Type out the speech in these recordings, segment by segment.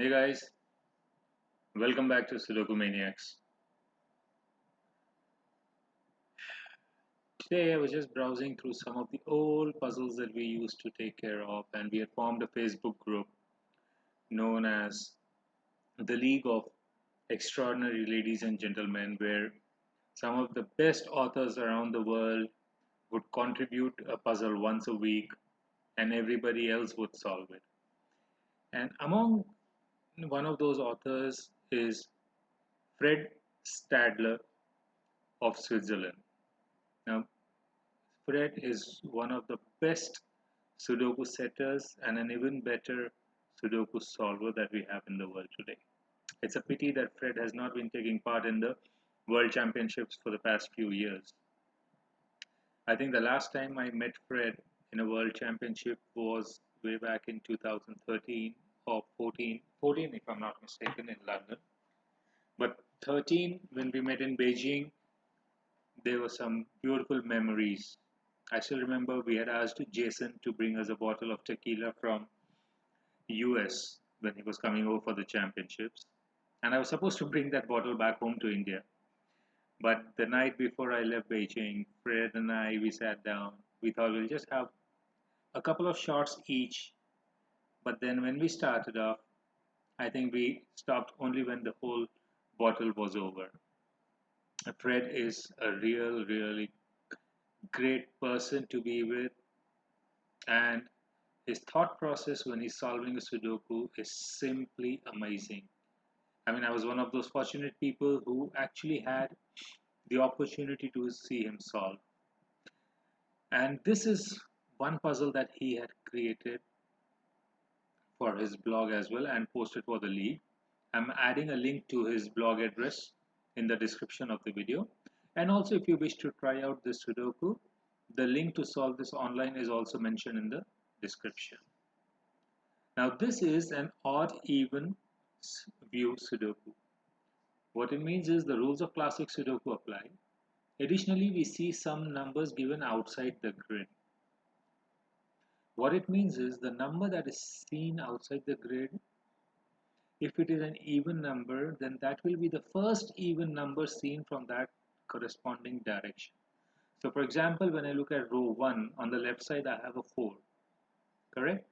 Hey guys, welcome back to SudokuManiacs. Today I was just browsing through some of the old puzzles that we used to take care of, and we had formed a Facebook group known as the League of Extraordinary Ladies and Gentlemen, where some of the best authors around the world would contribute a puzzle once a week and everybody else would solve it. And among one of those authors is Fred Stadler of Switzerland. Now, Fred is one of the best Sudoku setters and an even better Sudoku solver that we have in the world today. It's a pity that Fred has not been taking part in the World Championships for the past few years. I think the last time I met Fred in a World Championship was way back in 2013 or 14 if I'm not mistaken, in London. But 13, when we met in Beijing, there were some beautiful memories. I still remember we had asked Jason to bring us a bottle of tequila from US when he was coming over for the championships. And I was supposed to bring that bottle back home to India. But the night before I left Beijing, Fred and I, we sat down. We thought we'll just have a couple of shots each. But then when we started off, I think we stopped only when the whole bottle was over. Fred is a really great person to be with, and his thought process when he's solving a Sudoku is simply amazing. I mean, I was one of those fortunate people who actually had the opportunity to see him solve. And this is one puzzle that he had created for his blog as well and posted for the league. I'm adding a link to his blog address in the description of the video. And also, if you wish to try out this Sudoku, the link to solve this online is also mentioned in the description. Now, this is an odd even view Sudoku. What it means is the rules of classic Sudoku apply. Additionally, we see some numbers given outside the grid. What it means is the number that is seen outside the grid, if it is an even number, then that will be the first even number seen from that corresponding direction. So for example, when I look at row 1, on the left side I have a 4, correct?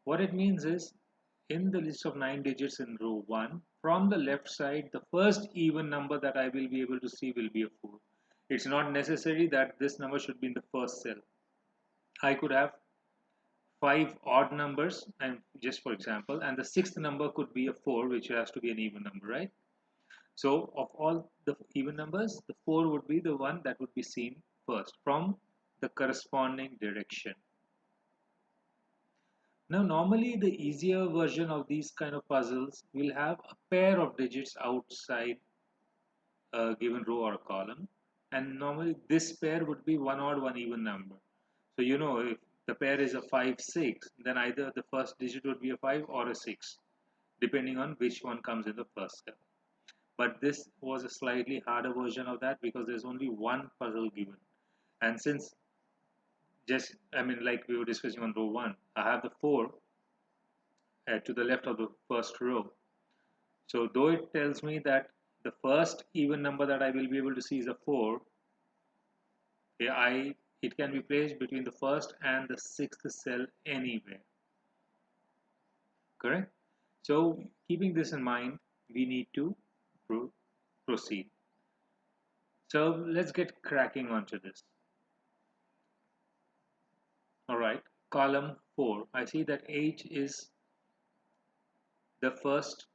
What it means is in the list of 9 digits in row 1, from the left side, the first even number that I will be able to see will be a 4. It's not necessary that this number should be in the first cell. I could have 5 odd numbers, and just for example, and the sixth number could be a 4, which has to be an even number, right? So of all the even numbers, the 4 would be the one that would be seen first from the corresponding direction. Now, normally the easier version of these kind of puzzles will have a pair of digits outside a given row or column, and normally this pair would be one odd, one even number. So you know, if the pair is a 5, 6, then either the first digit would be a 5 or a 6, depending on which one comes in the first cell. But this was a slightly harder version of that because there's only one puzzle given. And since I mean, like we were discussing on row 1, I have the 4 to the left of the first row. So though it tells me that the first even number that I will be able to see is a 4, it can be placed between the first and the sixth cell anywhere. Correct? So keeping this in mind, we need to proceed. So let's get cracking onto this. All right, column 4. I see that 8 is the first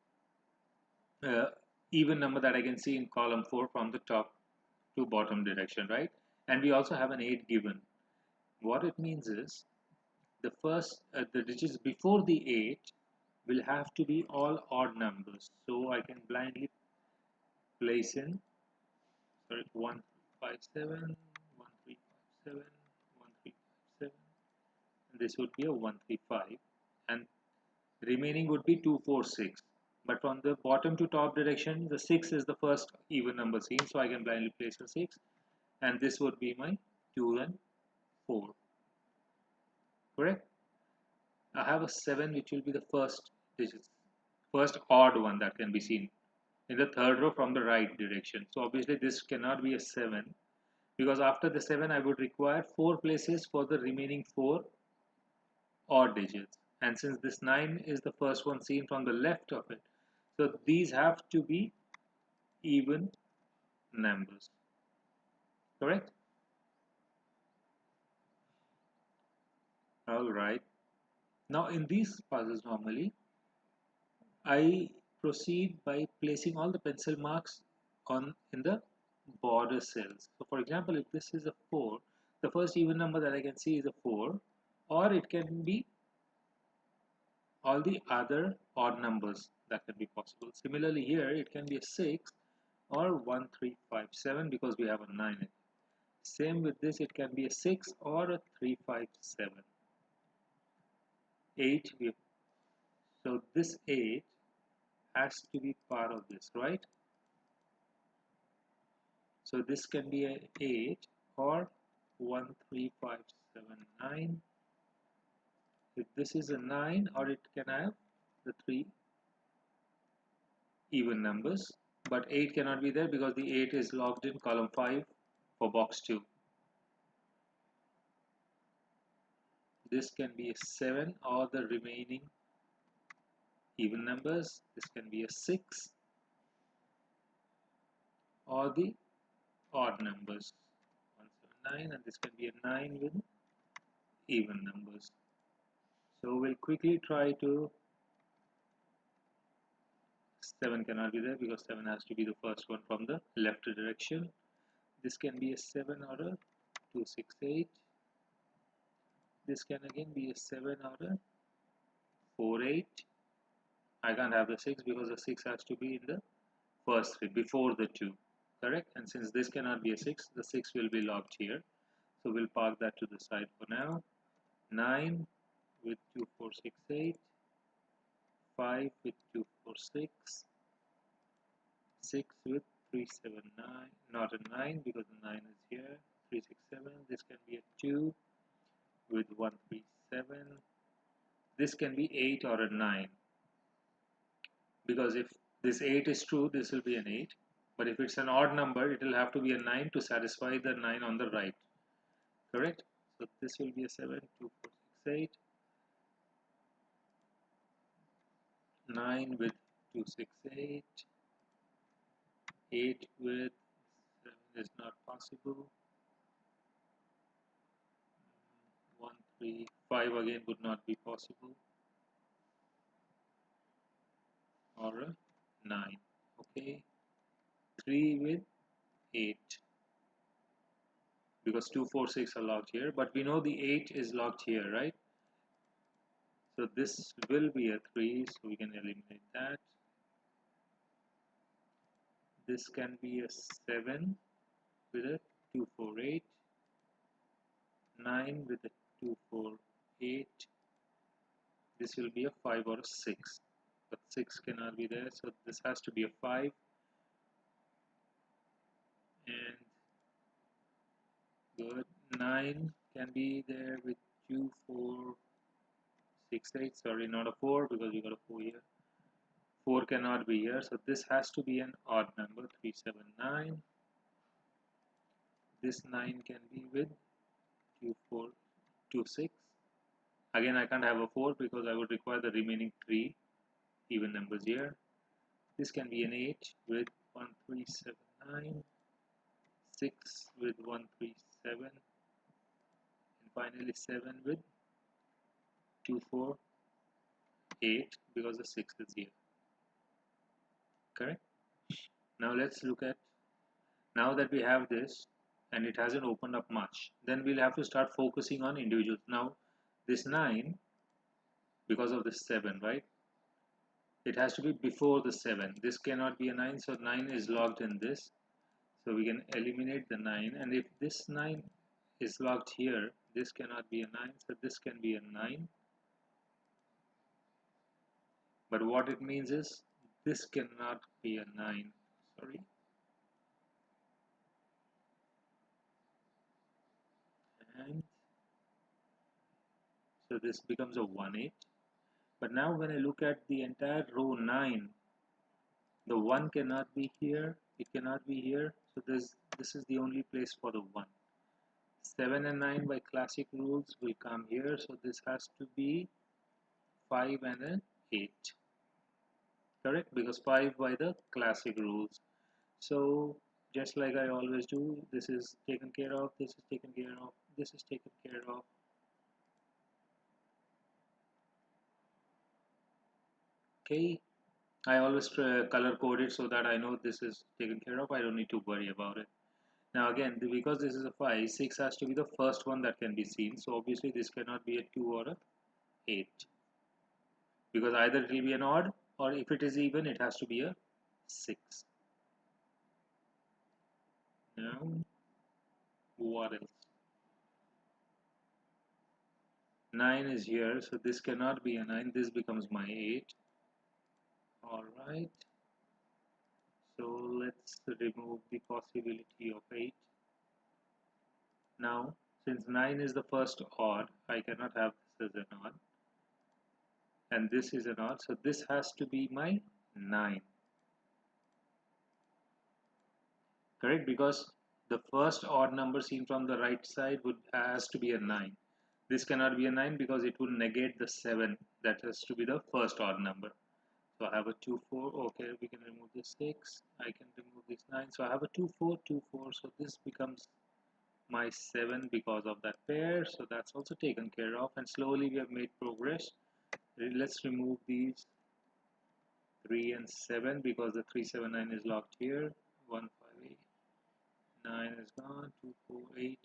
uh, even number that I can see in column 4 from the top to bottom direction, right? And we also have an 8 given. What it means is the digits before the 8 will have to be all odd numbers. So I can blindly place in, sorry, 157, 1357, 1357. This would be a 135, and remaining would be 246. But from the bottom to top direction, the 6 is the first even number seen, so I can blindly place a 6, and this would be my 2 and 4. Correct? I have a 7, which will be the first digit first odd one that can be seen in the third row from the right direction. So obviously this cannot be a 7, because after the 7 I would require 4 places for the remaining 4 odd digits, and since this 9 is the first one seen from the left of it, so these have to be even numbers, correct? All right, now in these puzzles normally I proceed by placing all the pencil marks on in the border cells. So for example, if this is a 4, the first even number that I can see is a 4, or it can be all the other odd numbers that can be possible. Similarly here it can be a 6 or 1, 3, 5, 7, because we have a 9 in it. Same with this, it can be a 6 or a 3, 5, 7. 8, so this 8 has to be part of this, right? So this can be a 8 or 1, 3, 5, 7, 9. If this is a 9, or it can have the 3 even numbers, but 8 cannot be there because the 8 is logged in column 5 for box 2. This can be a 7 or the remaining even numbers. This can be a 6 or the odd numbers, 1, 7, 9, and this can be a 9 with even numbers. So we'll quickly try to, 7 cannot be there because 7 has to be the first one from the left direction. This can be a 7 or a 2, 6, 8. This can again be a 7 or a 4, 8. I can't have the 6 because the 6 has to be in the first 3 before the 2, correct? And since this cannot be a 6, the 6 will be locked here. So we'll park that to the side for now. 9 with 2, 4, 6, 8. 5 with 2, 4, 6. 6 with 3, 7, 9. Not a 9 because the 9 is here. 3, 6, 7. This can be a 2 with 1, 3, 7. This can be 8 or a 9, because if this 8 is true, this will be an 8. But if it's an odd number, it will have to be a 9 to satisfy the 9 on the right, correct? So this will be a 7, 2, 4, 6, 8. 9 with 2, 6, 8. 8 with 7 is not possible. 1, 3, 5 again would not be possible. Or a 9. Okay. 3 with 8. Because 2, 4, 6 are locked here. But we know the 8 is locked here, right? So this will be a 3. So we can eliminate that. This can be a 7 with a 2, 4, 8. 9 with a 2, 4, 8. This will be a 5 or a 6. But 6 cannot be there. So this has to be a 5. And good. 9 can be there with 2, 4, 6, 8. Sorry, not a 4 because we got a 4 here. 4 cannot be here. So this has to be an odd number. 3, 7, 9. This 9 can be with 2, 4, 2, 6. Again, I can't have a 4 because I would require the remaining 3 even numbers here. This can be an 8 with 1, 3, 7, 9. 6 with 1, 3, 7. And finally 7 with 2, 4, 8 because the 6 is here. Correct? Now let's look at, now that we have this and it hasn't opened up much, then we'll have to start focusing on individuals. Now this 9, because of the 7, right? It has to be before the 7. This cannot be a 9, so 9 is logged in this. So we can eliminate the 9, and if this 9 is logged here, this cannot be a 9, so this can be a 9. But what it means is this cannot be a 9. Sorry. And so this becomes a 1, 8. But now when I look at the entire row 9, the 1 cannot be here, it cannot be here, so this is the only place for the 1. 7 and 9 by classic rules will come here, so this has to be 5 and an 8. Correct? Because 5 by the classic rules. So just like I always do, this is taken care of, this is taken care of, this is taken care of. Okay, I always color code it so that I know this is taken care of. I don't need to worry about it. Now again, because this is a 5, 6 has to be the first one that can be seen. So obviously this cannot be a 2 or a 8. Because either it will be an odd, or if it is even, it has to be a 6. Now, what else? 9 is here, so this cannot be a 9. This becomes my 8. Alright. So let's remove the possibility of 8. Now, since 9 is the first odd, I cannot have this as an odd. And this is an odd, so this has to be my 9. Correct? Because the first odd number seen from the right side has to be a 9. This cannot be a 9 because it will negate the 7. That has to be the first odd number. So I have a 2, 4. Okay, we can remove this 6. I can remove this 9. So I have a 2, 4, 2, 4. So this becomes my 7 because of that pair. So that's also taken care of. And slowly we have made progress. Let's remove these 3 and 7 because the 379 is locked here. 158. 9 is gone. 2, 4, 8.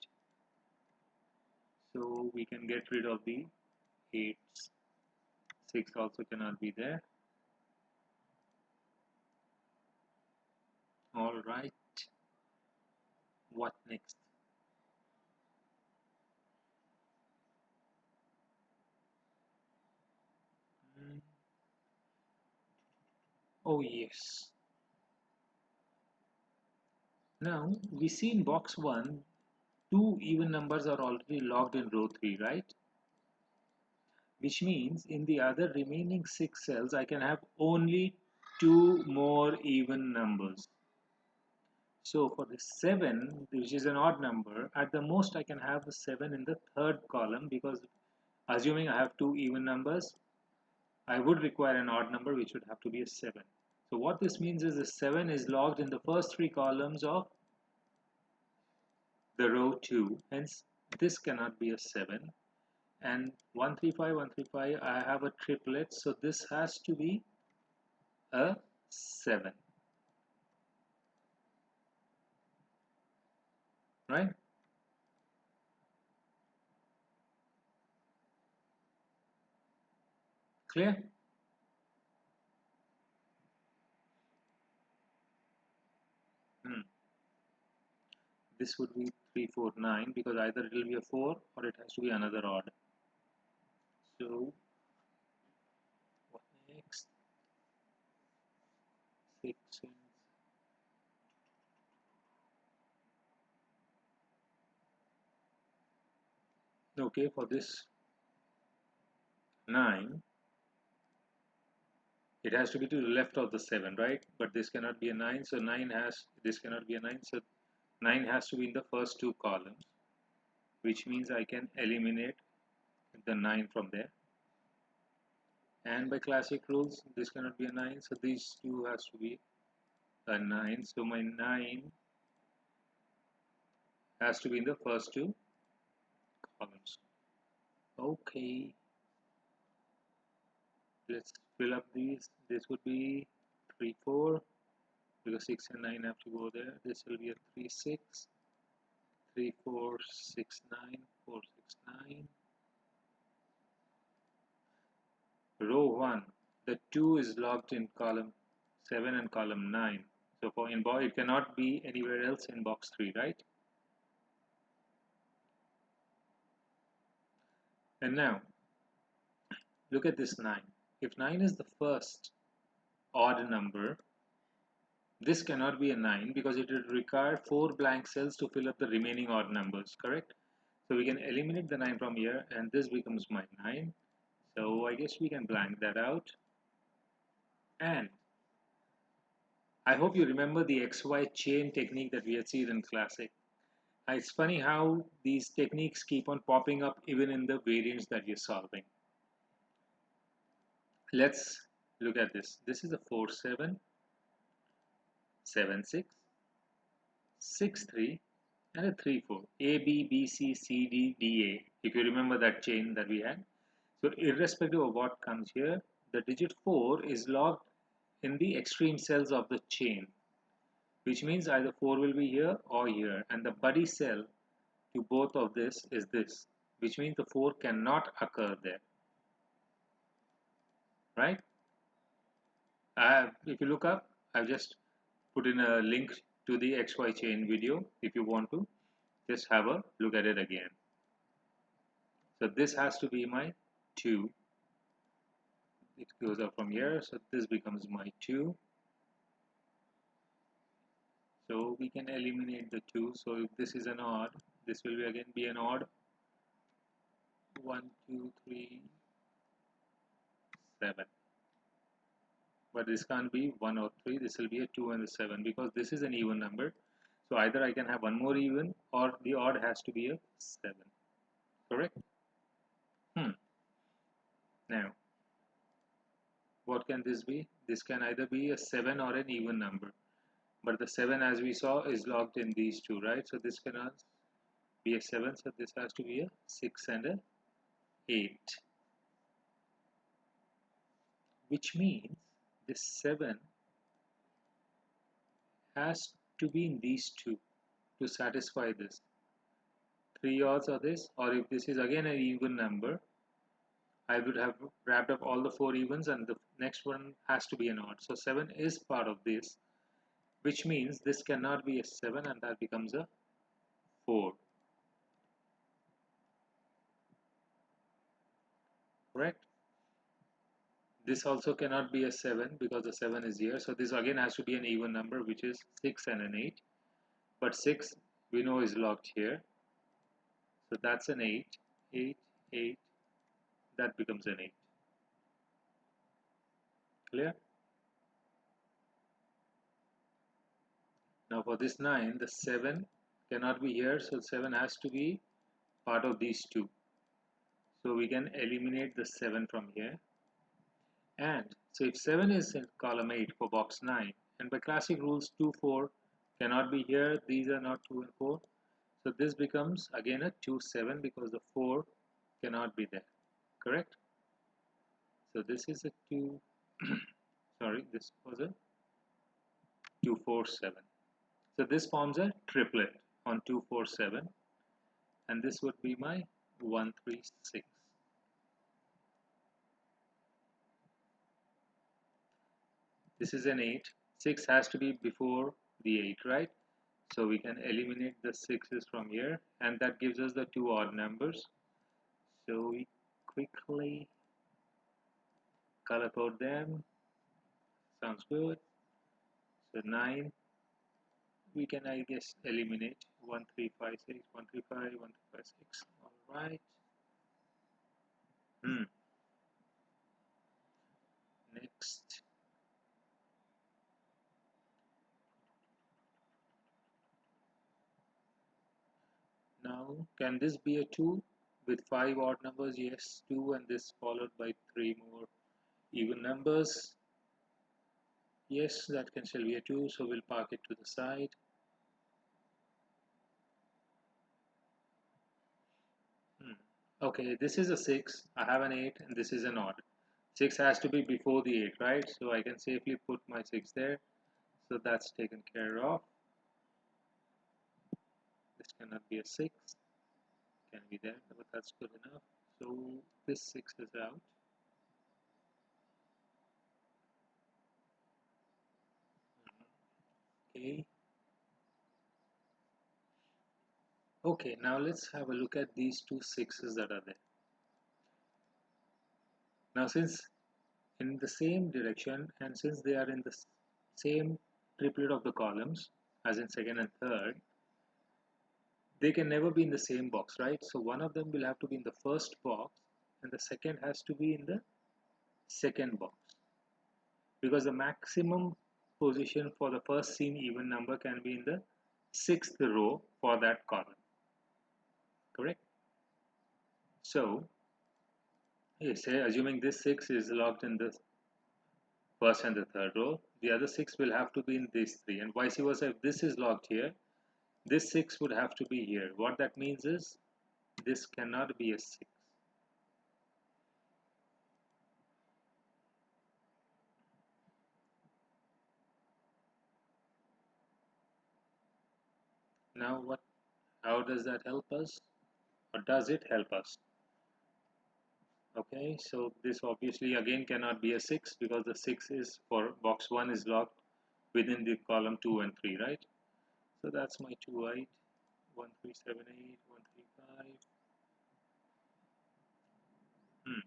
So we can get rid of the 8s. 6 also cannot be there. Alright. What next? Hmm. Oh yes. Now we see in box 1, 2 even numbers are already logged in row 3, right? Which means in the other remaining 6 cells I can have only 2 more even numbers. So for the 7, which is an odd number, at the most I can have the 7 in the third column because assuming I have 2 even numbers, I would require an odd number which would have to be a 7. So what this means is the 7 is logged in the first 3 columns of the row 2. Hence this cannot be a 7. And 135, 135, I have a triplet, so this has to be a 7. Right? Clear? Hmm. This would be 349 because either it will be a 4 or it has to be another odd. So what next? 6. Okay, for this 9, it has to be to the left of the 7, right? But this cannot be a 9, so this cannot be a 9, so 9 has to be in the first 2 columns, which means I can eliminate the 9 from there. And by classic rules, this cannot be a 9, so these 2 has to be a 9. So my 9 has to be in the first 2 columns. Okay, let's fill up these. This would be 3, 4, because 6 and 9 have to go there. This will be a 3, 6, 3, 4, 6, 9, 4, 6, 9. Row 1, the 2 is logged in column 7 and column 9. So for in box, it cannot be anywhere else in box 3, right? And now, look at this 9. If 9 is the first odd number, this cannot be a 9 because it would require 4 blank cells to fill up the remaining odd numbers, correct? So we can eliminate the 9 from here and this becomes my 9. So I guess we can blank that out. And I hope you remember the XY chain technique that we had seen in Classic. It's funny how these techniques keep on popping up even in the variants that you're solving. Let's look at this. This is a 4 7, 7 6, 6 3, and a 3 4. A B B C C D D A. If you remember that chain that we had. So irrespective of what comes here, the digit 4 is logged in the extreme cells of the chain, which means either 4 will be here or here, and the buddy cell to both of this is this, which means the 4 cannot occur there, right? If you look up, I've just put in a link to the XY chain video if you want to just have a look at it again. So this has to be my 2. It goes up from here, so this becomes my 2. So we can eliminate the 2. So if this is an odd, this will again be an odd. 1 2 3 7. But this can't be 1 or 3. This will be a 2 and a 7 because this is an even number. So either I can have one more even or the odd has to be a 7. Correct? Now, what can this be? This can either be a 7 or an even number. But the 7, as we saw, is logged in these two, right? So this cannot be a 7. So this has to be a 6 and a 8. Which means this 7 has to be in these two to satisfy this. 3 odds are this, or if this is again an even number, I would have wrapped up all the 4 evens and the next one has to be an odd. So 7 is part of this, which means this cannot be a 7 and that becomes a 4. Correct? This also cannot be a 7 because the 7 is here. So this again has to be an even number, which is 6 and an 8. But 6 we know is locked here. So that's an 8. 8, 8. That becomes an 8. Clear? Now for this 9, the 7 cannot be here. So 7 has to be part of these two. So we can eliminate the 7 from here. And so if 7 is in column 8 for box 9, and by classic rules 2, 4 cannot be here, these are not 2 and 4. So this becomes again a 2, 7 because the 4 cannot be there, correct? So this is a 2, sorry, this was a 2, 4, 7. So this forms a triplet on 2, 4, 7, and this would be my 1, 3, 6. This is an 8. 6 has to be before the 8, right? So we can eliminate the 6's from here, and that gives us the 2 odd numbers. So we quickly color code them. Sounds good. So 9, we can, I guess, eliminate 1, 3, 5, 6, 1, 3, 5, 1, 3, 5, 6. All right. Next. Now, can this be a 2 with 5 odd numbers? Yes, 2, and this followed by 3 more even numbers. Yes, that can still be a 2, so we'll park it to the side. Okay, this is a 6, I have an 8, and this is an odd. 6 has to be before the 8, right? So I can safely put my 6 there. So that's taken care of. This cannot be a 6. Can be there, but that's good enough. So this 6 is out. Okay. Okay, now let's have a look at these two 6's that are there. Now since in the same direction and since they are in the same triplet of the columns as in second and third, they can never be in the same box, right? So one of them will have to be in the first box and the second has to be in the second box, because the maximum position for the first seen even number can be in the sixth row for that column, correct? So say assuming this 6 is locked in the first and the third row, the other 6 will have to be in these three, and vice versa. If this is locked here, this 6 would have to be here. What that means is this cannot be a 6. Now what? How does that help us? Or does it help us? Okay, so this obviously again cannot be a 6 because the 6 is for box 1 is locked within the column 2 and 3, right? So that's my 2 8, 1 3 7 8, 1 3 5. Hmm.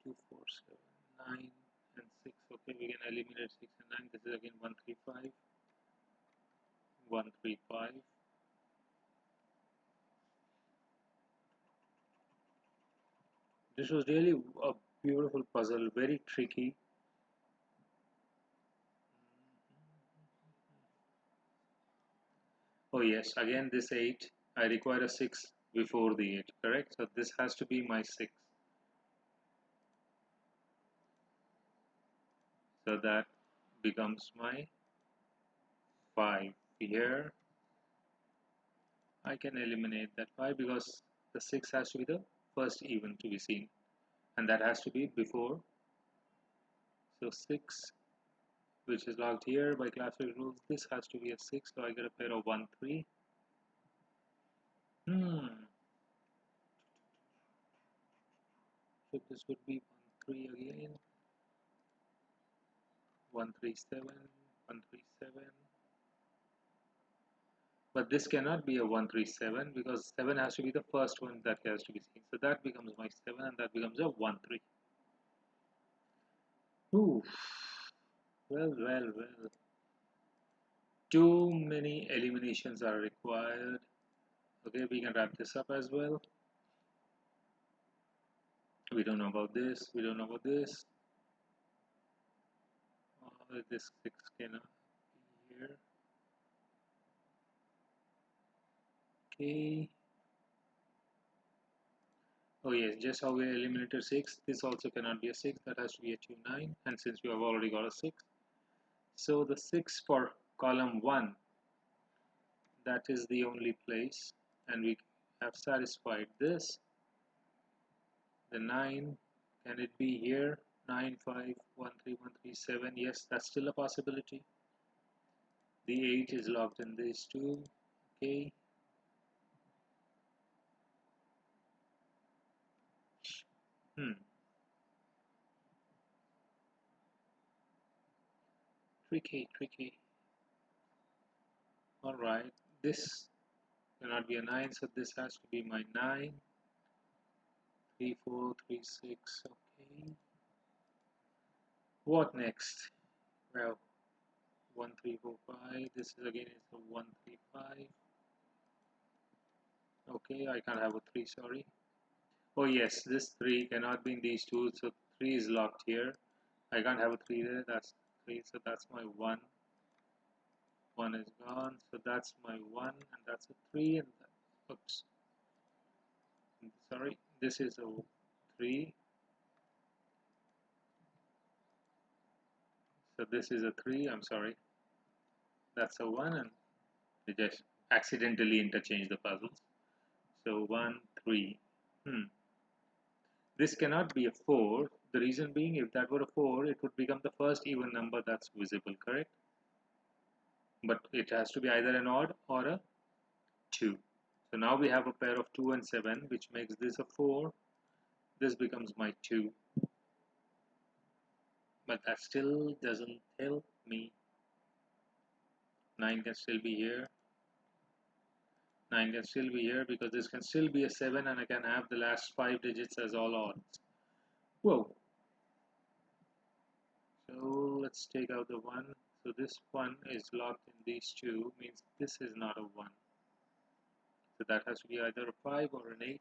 2 4 7 9 and 6. Okay, we can eliminate 6 and 9. This is again 1 3 5, 1 3 5. This was really a beautiful puzzle, very tricky. Oh yes, again this 8, I require a 6 before the 8, correct? So this has to be my 6. So that becomes my 5. Here I can eliminate that 5 because the 6 has to be the first even to be seen, and that has to be before. So 6, which is logged here by classical rules, this has to be a 6, so I get a pair of 1 3. So this would be 1 3 again, 1 3 7, 1 3 7. But this cannot be a 1 3 7 because 7 has to be the first one that has to be seen. So that becomes my 7 and that becomes a 1 3. Ooh. Well. Too many eliminations are required. Okay, we can wrap this up as well. We don't know about this. We don't know about this. This 6 cannot be here. Okay. Oh yes, just how we eliminated 6. This also cannot be a 6. That has to be a 2 9. And since we have already got a 6, so the 6 for column 1, that is the only place, and we have satisfied this. The 9, can it be here? 9 5 1 3 1 3 7. Yes, that's still a possibility. The 8 is locked in these two. Okay. Hmm. Tricky. Alright. This cannot be a 9, so this has to be my 9. 3 4 3 6. Okay. What next? Well, 1 3 4 5. This is again is a 1 3 5. Okay, I can't have a 3, sorry. Oh yes, this 3 cannot be in these two, so 3 is locked here. I can't have a 3 there, that's 3, so that's my 1. 1 is gone, so that's my 1, and that's a 3, and that, oops, sorry, this is a 3, so this is a 3, I'm sorry, that's a 1, and we just accidentally interchange the puzzles. So 1, 3. This cannot be a 4. The reason being, if that were a 4, it would become the first even number that's visible, correct? But it has to be either an odd or a 2. So now we have a pair of 2 and 7, which makes this a 4. This becomes my 2. But that still doesn't help me. 9 can still be here. 9 can still be here because this can still be a 7 and I can have the last 5 digits as all odds. Whoa. So let's take out the 1. So this 1 is locked in these two, means this is not a 1. So that has to be either a 5 or an 8.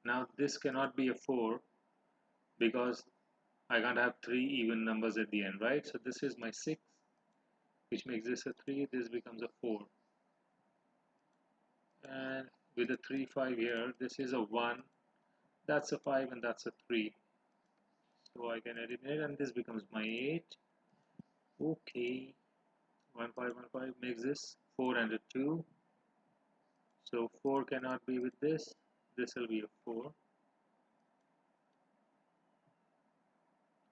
Now this cannot be a 4 because I can't have 3 even numbers at the end, right? So this is my 6, which makes this a 3. This becomes a 4. And with a 3, 5 here, this is a 1. That's a 5 and that's a 3. So I can eliminate and this becomes my 8. Okay. 1, 5, 1, 5 makes this 4 and a 2. So 4 cannot be with this. This will be a 4.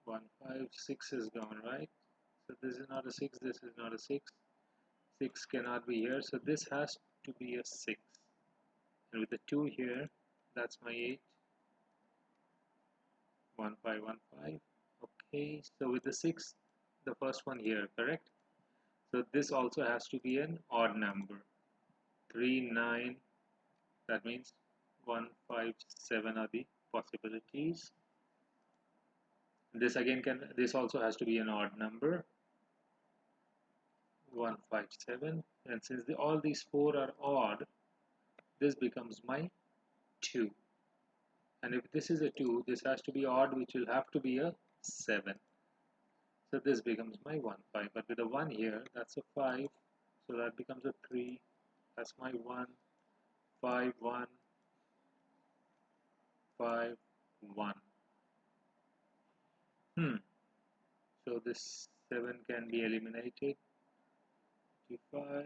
1, 5, 6 is gone, right? So this is not a 6, this is not a 6. 6 cannot be here, so this has to be a 6. And with the 2 here, that's my 8. 1, 5, 1, 5. Okay, so with the 6, the first one here, correct? So this also has to be an odd number. 3, 9, that means 1, 5, 7 are the possibilities. This also has to be an odd number. 1, 5, 7. And since all these 4 are odd, this becomes my 2. And if this is a 2, this has to be odd, which will have to be a 7. So this becomes my 1, 5. But with a 1 here, that's a 5. So that becomes a 3. That's my 1, 5, 1, 5, 1. So this 7 can be eliminated. 55.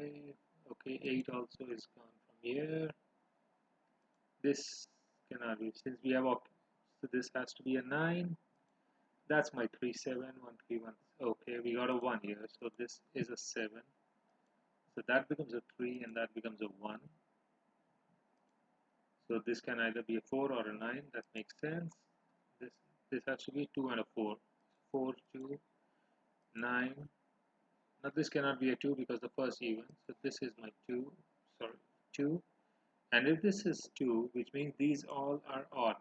Okay, 8 also is gone from here. This cannot be, since we have so this has to be a 9. That's my 3, 7, 1, 3, 1. Okay, we got a 1 here, so this is a 7. So that becomes a 3 and that becomes a 1. So this can either be a 4 or a 9. That makes sense. This has to be 2 and a 4. 4, 2, 9. Now this cannot be a 2 because the first even. So this is my 2. Sorry, 2. And if this is 2, which means these all are odd.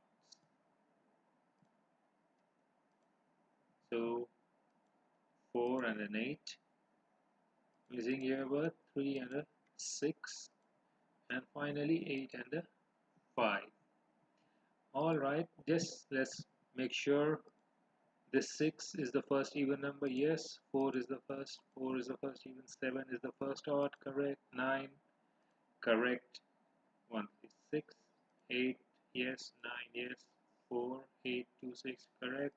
So 4 and an 8. Missing here were 3 and a 6. And finally 8 and a 5. Alright, just let's make sure this 6 is the first even number. Yes. 4 is the first. 4 is the first even. 7 is the first odd. Correct. 9. Correct. 1, 3, 6. 8. Yes. 9. Yes. 4, 8, 2, 6. Correct.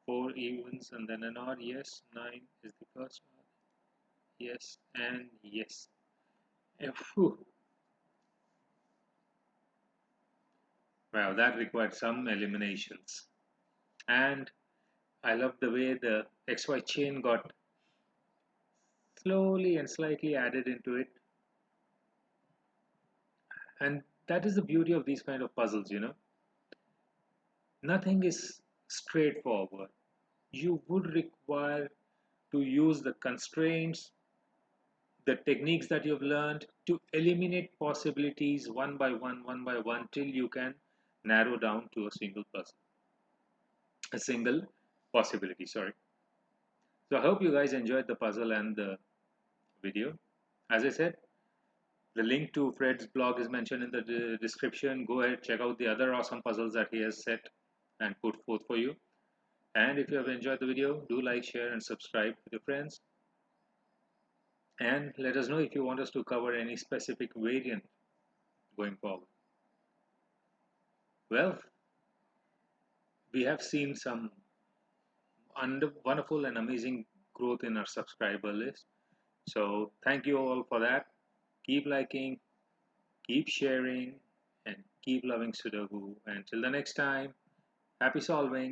4 evens and then an odd. Yes. 9 is the first odd. Yes. And yes. Phew. Wow, that required some eliminations. And I love the way the XY chain got slowly and slightly added into it. And that is the beauty of these kind of puzzles. Nothing is straightforward. You would require to use the constraints, the techniques that you've learned to eliminate possibilities one by one, till you can narrow down to a single puzzle, a single possibility, sorry. So I hope you guys enjoyed the puzzle and the video. As I said, the link to Fred's blog is mentioned in the description. Go ahead, check out the other awesome puzzles that he has set and put forth for you. And if you have enjoyed the video, do like, share, and subscribe with your friends. And let us know if you want us to cover any specific variant going forward. Well, we have seen some wonderful and amazing growth in our subscriber list. So thank you all for that. Keep liking, keep sharing, and keep loving Sudoku. Until the next time, happy solving.